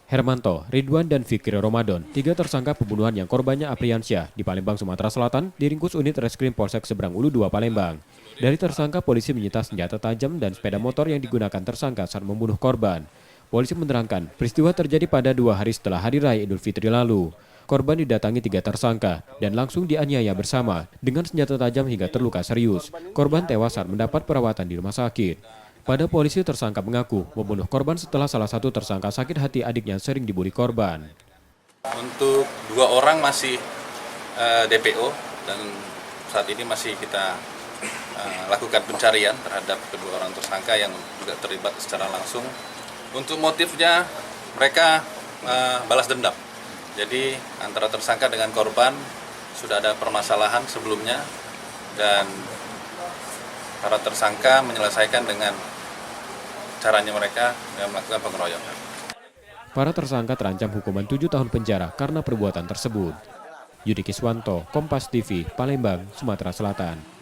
Hermanto, Ridwan, dan Fikri Ramadan, tiga tersangka pembunuhan yang korbannya Apriansyah di Palembang, Sumatera Selatan, diringkus unit Reskrim Polsek Seberang Ulu 2 Palembang. Dari tersangka, polisi menyita senjata tajam dan sepeda motor yang digunakan tersangka saat membunuh korban. Polisi menerangkan, peristiwa terjadi pada 2 hari setelah Hari Raya Idul Fitri lalu. Korban didatangi tiga tersangka dan langsung dianiaya bersama dengan senjata tajam hingga terluka serius. Korban tewas saat mendapat perawatan di rumah sakit. Pada polisi, tersangka mengaku membunuh korban setelah salah satu tersangka sakit hati adiknya sering dibully korban. Untuk 2 orang masih DPO dan saat ini masih kita lakukan pencarian terhadap kedua orang tersangka yang juga terlibat secara langsung. Untuk motifnya mereka balas dendam. Jadi antara tersangka dengan korban sudah ada permasalahan sebelumnya dan para tersangka menyelesaikan dengan caranya mereka melakukan pengeroyokan. Para tersangka terancam hukuman 7 tahun penjara karena perbuatan tersebut. Yudi Kiswanto, Kompas TV, Palembang, Sumatera Selatan.